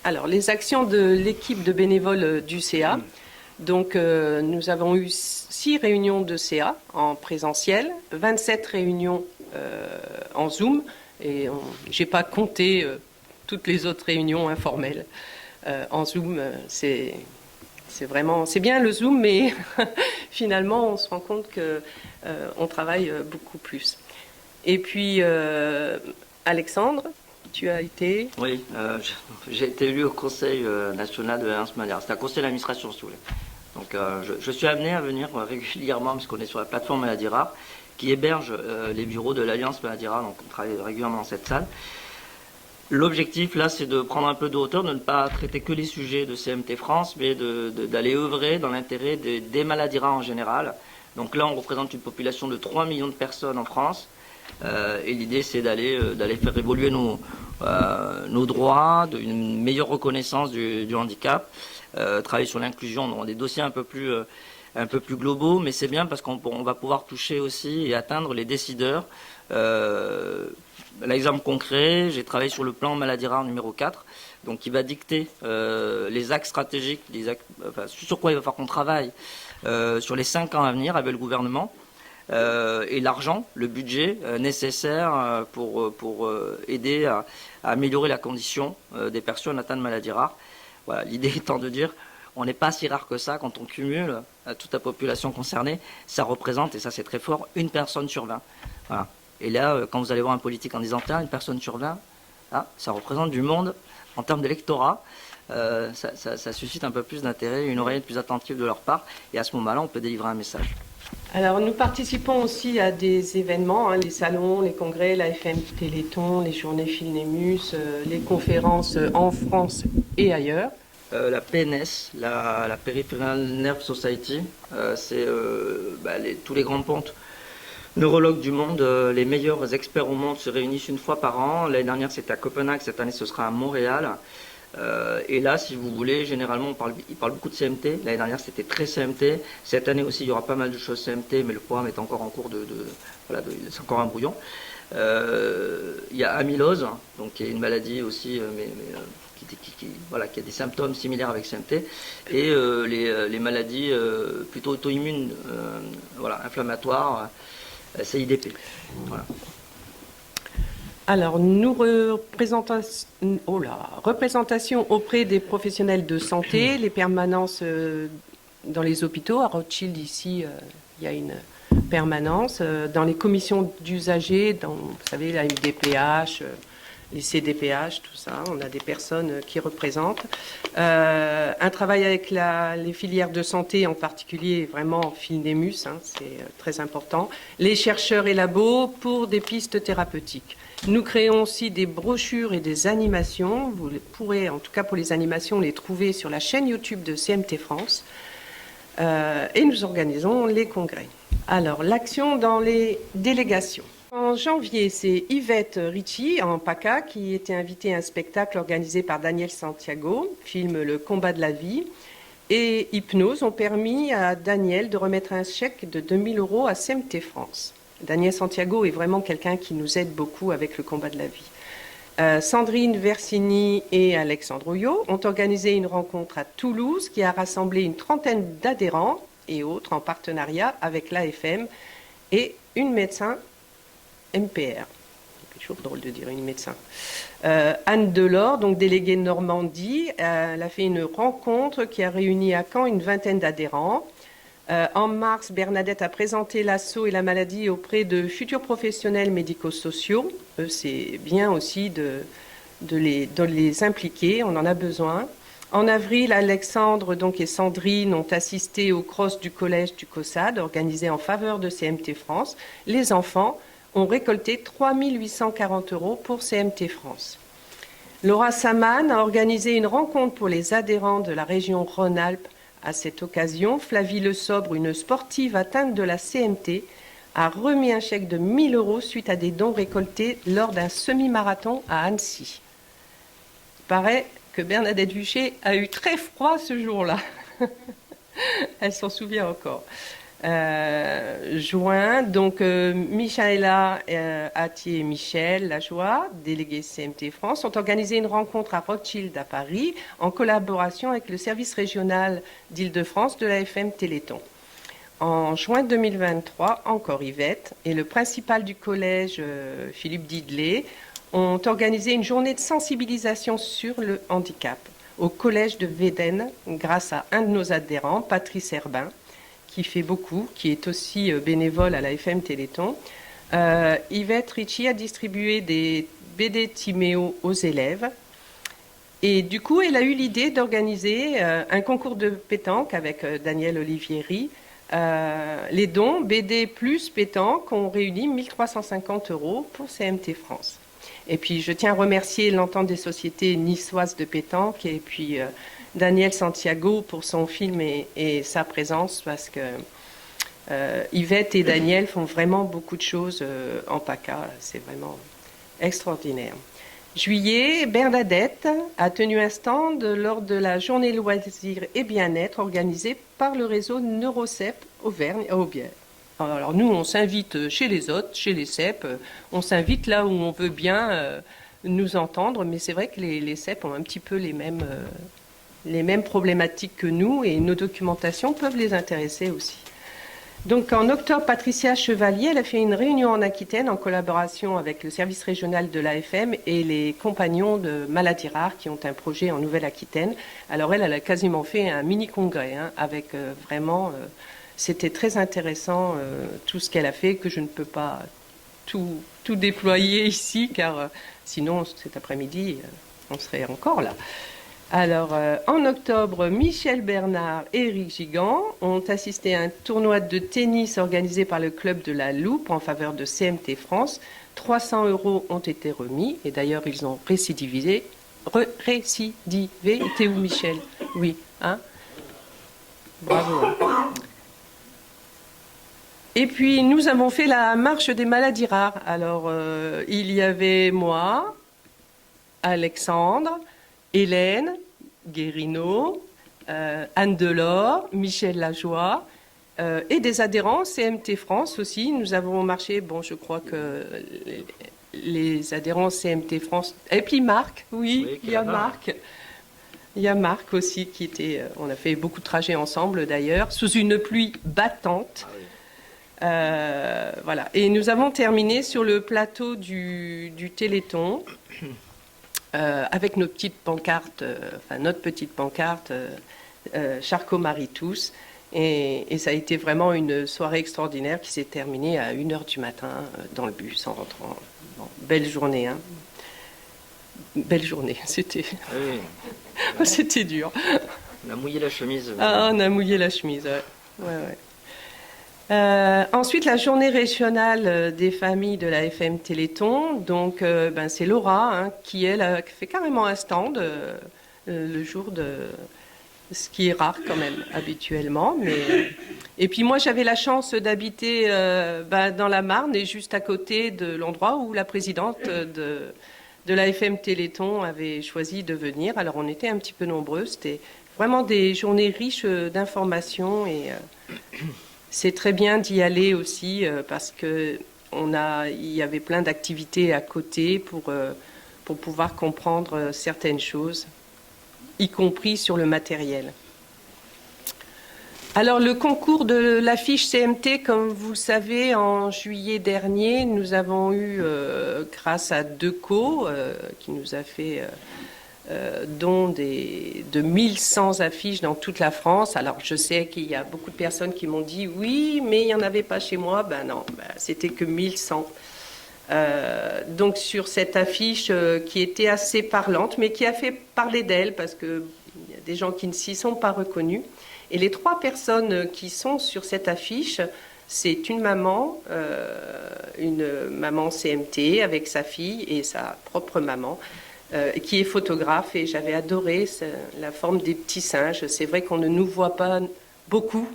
Alors, les actions de l'équipe de bénévoles du CA. Donc, nous avons eu 6 réunions de CA en présentiel, 27 réunions en Zoom, et je n'ai pas compté toutes les autres réunions informelles. En Zoom, c'est bien le Zoom, mais finalement, on se rend compte qu'on travaille beaucoup plus. Et puis, Alexandre, tu as été... Oui, j'ai été élu au Conseil national de l'Alliance Maladira. C'est un conseil d'administration, si vous voulez. Donc, je suis amené à venir régulièrement, puisqu'on est sur la plateforme Maladira, qui héberge les bureaux de l'Alliance Maladira. Donc, on travaille régulièrement dans cette salle. L'objectif, là, c'est de prendre un peu de hauteur, de ne pas traiter que les sujets de CMT France, mais d'aller œuvrer dans l'intérêt des Maladira en général. Donc là, on représente une population de 3 millions de personnes en France. Et l'idée, c'est d'aller faire évoluer nos droits, une meilleure reconnaissance du handicap, travailler sur l'inclusion dans des dossiers un peu plus globaux, mais c'est bien parce qu'on va pouvoir toucher aussi et atteindre les décideurs. L'exemple concret, j'ai travaillé sur le plan Maladira numéro 4, donc qui va dicter les axes stratégiques, sur quoi il va falloir qu'on travaille sur les 5 ans à venir avec le gouvernement. Et l'argent, le budget nécessaire pour aider à améliorer la condition des personnes atteintes de maladies rares. Voilà, l'idée étant de dire, on n'est pas si rare que ça. Quand on cumule toute la population concernée, ça représente, et ça c'est très fort, une personne sur 20. Voilà. Et là, quand vous allez voir un politique en disant, tiens, une personne sur 20, ça représente du monde en termes d'électorat. Ça suscite un peu plus d'intérêt, une oreille plus attentive de leur part. Et à ce moment-là, on peut délivrer un message. Alors, nous participons aussi à des événements, les salons, les congrès, la FM Téléthon, les journées Philnémus, les conférences en France et ailleurs. La PNS, la Peripheral Nerve Society, c'est tous les grands pontes neurologues du monde, les meilleurs experts au monde se réunissent une fois par an. L'année dernière, c'était à Copenhague, cette année, ce sera à Montréal. Et là, si vous voulez, généralement, il parle beaucoup de CMT. L'année dernière, c'était très CMT. Cette année aussi, il y aura pas mal de choses CMT, mais le programme est encore en cours c'est encore un brouillon. Il y a amylose, donc qui est une maladie aussi, qui a des symptômes similaires avec CMT, et les maladies plutôt auto-immunes, inflammatoires, CIDP. Voilà. Alors, représentation auprès des professionnels de santé, les permanences dans les hôpitaux. À Rothschild, ici, il y a une permanence. Dans les commissions d'usagers, vous savez, la MDPH, les CDPH, tout ça, on a des personnes qui représentent. Un travail avec les filières de santé, en particulier vraiment Philnémus, c'est très important. Les chercheurs et labos pour des pistes thérapeutiques. Nous créons aussi des brochures et des animations. Vous pourrez, en tout cas pour les animations, les trouver sur la chaîne YouTube de CMT France. Et nous organisons les congrès. Alors, l'action dans les délégations. En janvier, c'est Yvette Ritchie, en PACA, qui était invitée à un spectacle organisé par Daniel Santiago, film Le combat de la vie. Et Hypnose ont permis à Daniel de remettre un chèque de 2 000 € à CMT France. Daniel Santiago est vraiment quelqu'un qui nous aide beaucoup avec le combat de la vie. Sandrine Versini et Alexandre Ouillot ont organisé une rencontre à Toulouse qui a rassemblé une trentaine d'adhérents et autres en partenariat avec l'AFM et une médecin MPR. C'est toujours drôle de dire une médecin. Anne Delors, donc déléguée de Normandie, elle a fait une rencontre qui a réuni à Caen une vingtaine d'adhérents. En mars, Bernadette a présenté l'assaut et la maladie auprès de futurs professionnels médico-sociaux. C'est bien aussi de les impliquer, on en a besoin. En avril, Alexandre et Sandrine ont assisté au cross du collège du COSAD, organisé en faveur de CMT France. Les enfants ont récolté 3 840 € pour CMT France. Laura Saman a organisé une rencontre pour les adhérents de la région Rhône-Alpes. À cette occasion, Flavie Le Sobre, une sportive atteinte de la CMT, a remis un chèque de 1 000 € suite à des dons récoltés lors d'un semi-marathon à Annecy. Il paraît que Bernadette Vuchet a eu très froid ce jour-là. Elle s'en souvient encore. juin. Donc, Michaela Attier et Michel Lajoie, délégués CMT France, ont organisé une rencontre à Rothschild à Paris en collaboration avec le service régional d'Île-de-France de la FM Téléthon. En juin 2023, encore Yvette et le principal du collège, Philippe Didelet, ont organisé une journée de sensibilisation sur le handicap au collège de Védène grâce à un de nos adhérents, Patrice Herbin, qui fait beaucoup, qui est aussi bénévole à la FM Téléthon. Yvette Ritchie a distribué des BD Timéo aux élèves. Et du coup, elle a eu l'idée d'organiser un concours de pétanque avec Daniel Olivieri. Les dons BD plus pétanque ont réuni 1 350 € pour CMT France. Et puis, je tiens à remercier l'entente des sociétés niçoises de pétanque et puis Daniel Santiago pour son film et sa présence parce que Yvette et Daniel font vraiment beaucoup de choses en PACA. C'est vraiment extraordinaire. Juillet, Bernadette a tenu un stand lors de la journée loisirs et bien-être organisée par le réseau Neurocep Auvergne à Aubière. Alors nous, on s'invite chez les autres, chez les CEP, on s'invite là où on veut bien nous entendre, mais c'est vrai que les CEP ont un petit peu les mêmes problématiques que nous et nos documentations peuvent les intéresser aussi. Donc en octobre, Patricia Chevalier, elle a fait une réunion en Aquitaine en collaboration avec le service régional de l'AFM et les compagnons de Maladies Rares qui ont un projet en Nouvelle-Aquitaine. Alors elle a quasiment fait un mini-congrès avec vraiment... c'était très intéressant tout ce qu'elle a fait, que je ne peux pas tout déployer ici car sinon cet après-midi, on serait encore là. Alors, en octobre, Michel Bernard et Éric Gigant ont assisté à un tournoi de tennis organisé par le club de la Loupe en faveur de CMT France. 300 € ont été remis et d'ailleurs, ils ont récidivé. T'es où, Michel? Oui, hein? Bravo. Et puis, nous avons fait la marche des maladies rares. Alors, il y avait moi, Alexandre, Hélène Guérino, Anne Delors, Michel Lajoie et des adhérents CMT France aussi. Nous avons marché, bon, je crois que les adhérents CMT France. Et puis Marc, oui, il y a Marc. Il y a Marc aussi qui était. On a fait beaucoup de trajets ensemble d'ailleurs, sous une pluie battante. Voilà. Et nous avons terminé sur le plateau du Téléthon. Avec nos petites pancartes, notre petite pancarte, Charcot Marie tous. Et ça a été vraiment une soirée extraordinaire qui s'est terminée à 1h du matin dans le bus en rentrant. Bon, belle journée, hein. Belle journée, c'était... Oui. C'était dur. On a mouillé la chemise. Ah, on a mouillé la chemise, ouais. Ensuite, la journée régionale des familles de la FM Téléthon. Donc, c'est Laura qui, elle, a fait carrément un stand le jour de... Ce qui est rare quand même, habituellement. Et puis moi, j'avais la chance d'habiter dans la Marne et juste à côté de l'endroit où la présidente de la FM Téléthon avait choisi de venir. Alors, on était un petit peu nombreux. C'était vraiment des journées riches d'informations et... C'est très bien d'y aller aussi parce que il y avait plein d'activités à côté pour pouvoir comprendre certaines choses, y compris sur le matériel. Alors le concours de l'affiche CMT, comme vous le savez, en juillet dernier, nous avons eu, grâce à Deco, qui nous a fait... don de 1100 affiches dans toute la France. Alors, je sais qu'il y a beaucoup de personnes qui m'ont dit « Oui, mais il n'y en avait pas chez moi. » Ben non, c'était que 1100. Donc, sur cette affiche qui était assez parlante, mais qui a fait parler d'elle, parce qu'il y a des gens qui ne s'y sont pas reconnus. Et les 3 personnes qui sont sur cette affiche, c'est une maman CMT avec sa fille et sa propre maman, qui est photographe, et j'avais adoré la forme des petits singes. C'est vrai qu'on ne nous voit pas beaucoup,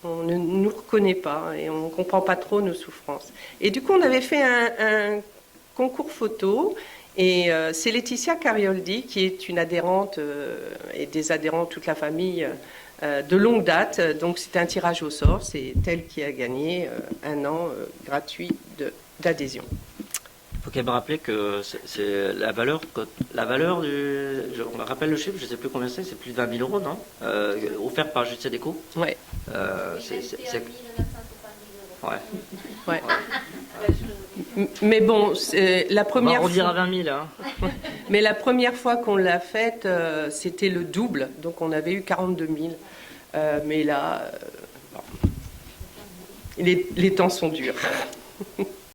on ne nous reconnaît pas et on ne comprend pas trop nos souffrances. Et du coup, on avait fait un concours photo Et c'est Laetitia Carioldi qui est une adhérente et des adhérents, toute la famille, de longue date. Donc c'est un tirage au sort. C'est elle qui a gagné un an gratuit d'adhésion. Il faut qu'elle me rappelle que c'est la valeur du... On me rappelle le chiffre, je ne sais plus combien c'est plus de 20 000 euros, non offert par Justice Déco. Ouais. C'est... Ouais. Ouais. Mais bon, la première on dira fois... 20 000. Hein. Mais la première fois qu'on l'a faite, c'était le double. Donc on avait eu 42 000. Mais là, bon, les temps sont durs.